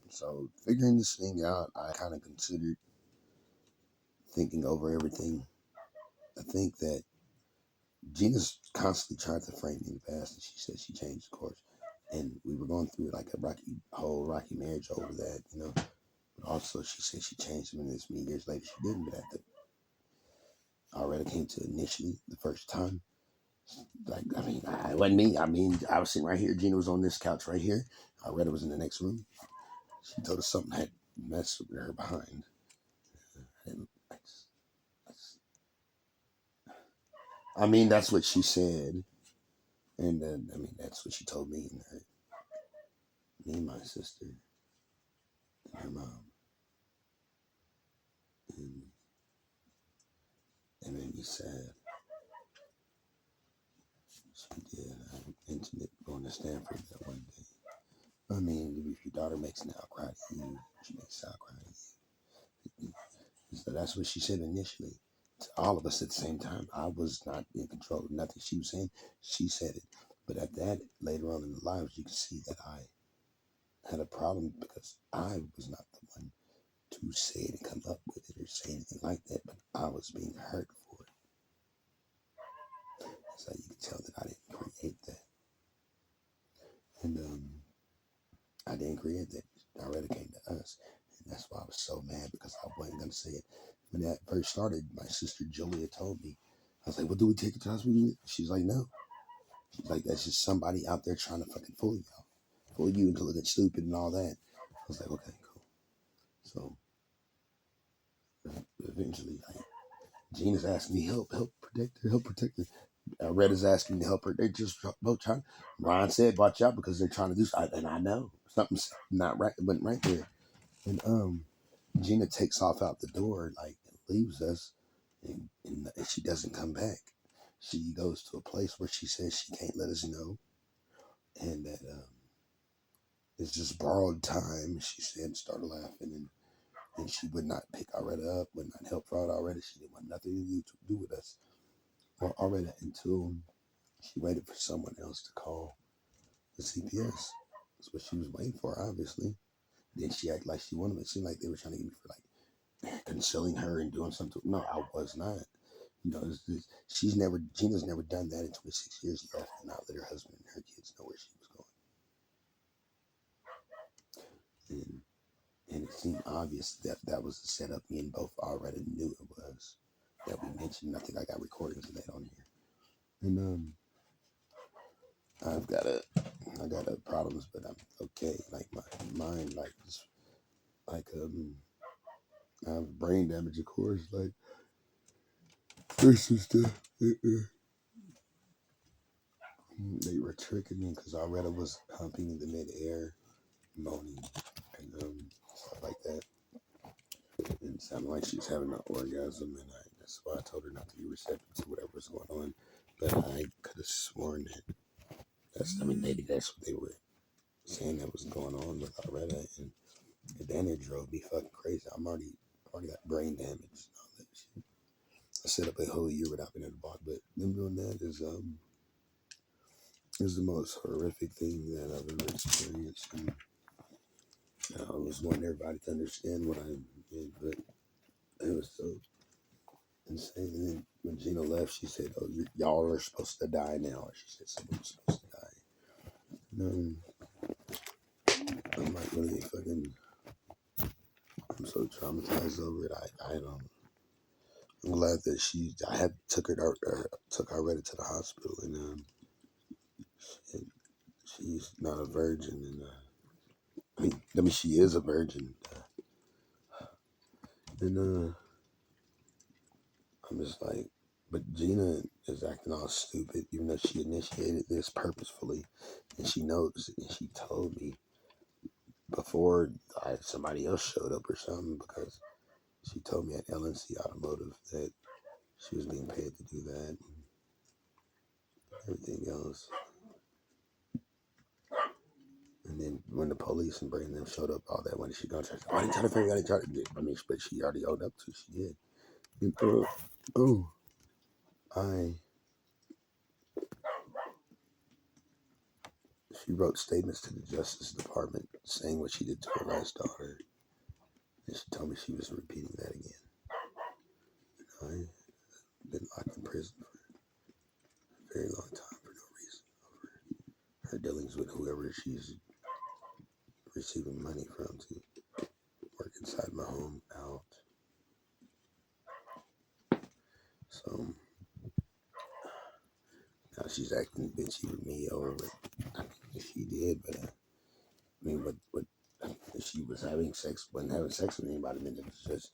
So figuring this thing out, I kind of considered thinking over everything. I think that Gina's constantly tried to frame me in the past, and she said she changed course. And we were going through like a rocky marriage over that, you know. But also, she said she changed him, and this many years later she didn't. But I already came to initially the first time. Like, it wasn't me. I was sitting right here. Gina was on this couch right here. I read it was in the next room. She told us something had messed with her behind. That's what she said. And then, that's what she told me and my sister, and her mom. And it made me sad. She did. I'm intimate going to Stanford that one day. If your daughter makes an outcry to you, she makes an outcry to you. So that's what she said initially to all of us at the same time. I was not in control of nothing she was saying. She said it. But at that, later on in the lives, you can see that I had a problem because I was not the one to say it and come up with it or say anything like that, but I was being hurt for it. So you can tell that I didn't create that. And I didn't create that. It already came to us. And that's why I was so mad because I wasn't going to say it. When that first started, my sister Julia told me, I was like, well, do we take it to hospital? She's like, no. She's like, that's just somebody out there trying to fucking fool y'all. Fool you into looking stupid and all that. I was like, okay, cool. So eventually, Gina's asking me, help protect her. Red is asking to help her. They just both trying. Ron said, watch out because they're trying to do something. And I know something's not right. It went right there. And Gina takes off out the door, like, leaves us, and she doesn't come back. She goes to a place where she says she can't let us know, and that it's just borrowed time. She said, started laughing, and she would not pick Alretta up, would not help her out already. She didn't want nothing to do with us or Alretta until she waited for someone else to call the CPS. That's what she was waiting for, obviously. Then she acted like she wanted me. It seemed like they were trying to get me for like concealing her and doing something. No, I was not. Gina's never done that in 26 years. Left and not let her husband and her kids know where she was going. And it seemed obvious that that was the setup. Me and both already knew it was. That we mentioned. I think I got recordings of that on here. And I got problems, but I'm okay. Like my mind, like just like I have brain damage, of course. Like this is they were tricking me because Alretta was humping in the midair, moaning, and stuff like that. And it sounded like she was having an orgasm, and that's why I told her not to be receptive to whatever was going on. But I could have sworn that maybe that's what they were saying that was going on with Alretta, and then it drove me fucking crazy. I'm already got brain damage and all that shit. I set up a whole year without being able to walk, but them doing that is the most horrific thing that I've ever experienced. And I always want everybody to understand what I did, but it was so insane. And then when Gina left, she said, "Oh, y'all are supposed to die now." Or she said someone's supposed to die. And, I'm like really fucking. I'm so traumatized over it. I don't. I'm glad that I had took her ready to the hospital, and she's not a virgin, and she is a virgin, and I'm just like, but Gina is acting all stupid, even though she initiated this purposefully, and she knows, and she told me before somebody else showed up or something, because she told me at LNC Automotive that she was being paid to do that, and everything else. And then when the police and bringing them showed up, all that, when she gonna try to, I didn't try to figure out, I didn't try to do it. But she already owed up to, she did. And, She wrote statements to the Justice Department saying what she did to her last daughter. And she told me she was repeating that again. I've been locked in prison for a very long time for no reason. Her dealings with whoever she's receiving money from to work inside my home out. So now she's acting bitchy with me over what she did, but I mean, what she was wasn't having sex with anybody, then it was just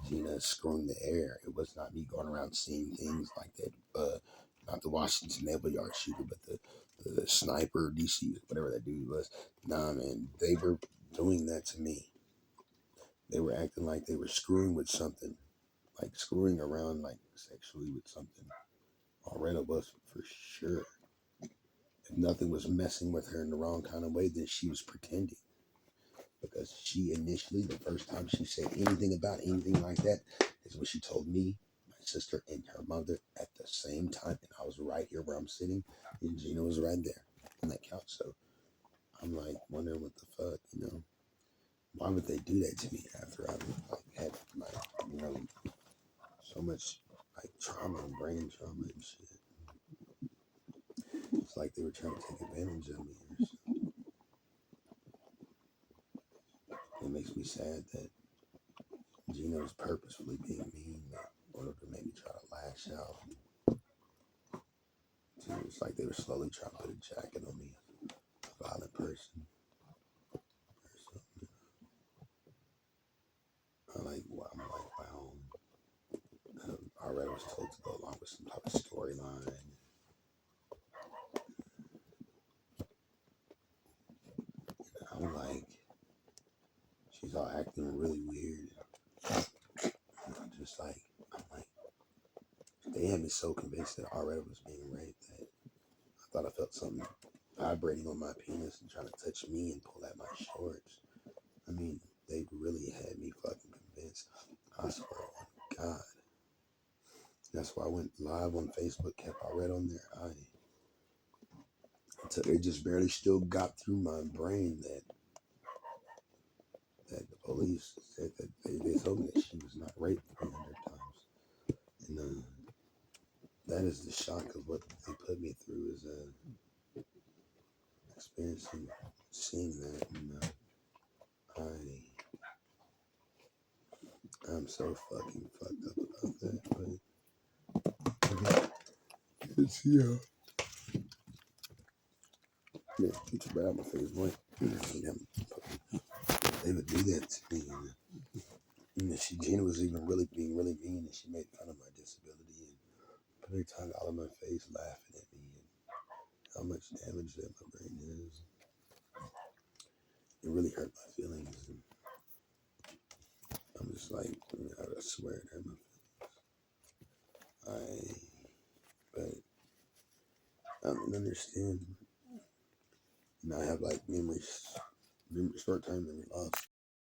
Gina screwing the air. It was not me going around seeing things like that. Not the Washington Naval Yard shooter, but the sniper, DC, whatever that dude was. Nah, man, they were doing that to me. They were acting like they were screwing with something, like screwing around, like sexually with something. Already was for sure. If nothing was messing with her in the wrong kind of way, then she was pretending. Because she initially, the first time she said anything about anything like that, is what she told me, my sister, and her mother at the same time. And I was right here where I'm sitting, and Gina was right there on that couch. So I'm like wondering what the fuck, why would they do that to me after I've had so much trauma and brain trauma and shit. It's like they were trying to take advantage of me or something. It makes me sad that Gina was purposefully being mean in order to make me try to lash out. It's like they were slowly trying to put a jacket on me, a violent person or something. I'm like, wow. I already was told to go along with some type of storyline. I'm like, she's all acting really weird. I'm like, they had me so convinced that Already was being raped that I thought I felt something vibrating on my penis and trying to touch me and pull at my shorts. I mean, they really had me fucking convinced. I swear on God. That's why I went live on Facebook, kept Already on there. Until it just barely still got through my brain that the police said that they told me that she was not raped 300 times. And that is the shock of what they put me through is experiencing, seeing that. And I'm so fucking fucked up about that. But it's, yeah, get your breath out my face, boy. They would do that to me. And Gina was even being really mean, and she made fun of my disability and put her tongue all in my face, laughing at me and how much damage that my brain is. It really hurt my feelings. And I'm just like, I swear it hurt my feelings. But I don't understand. And I have memories, short-term memory loss.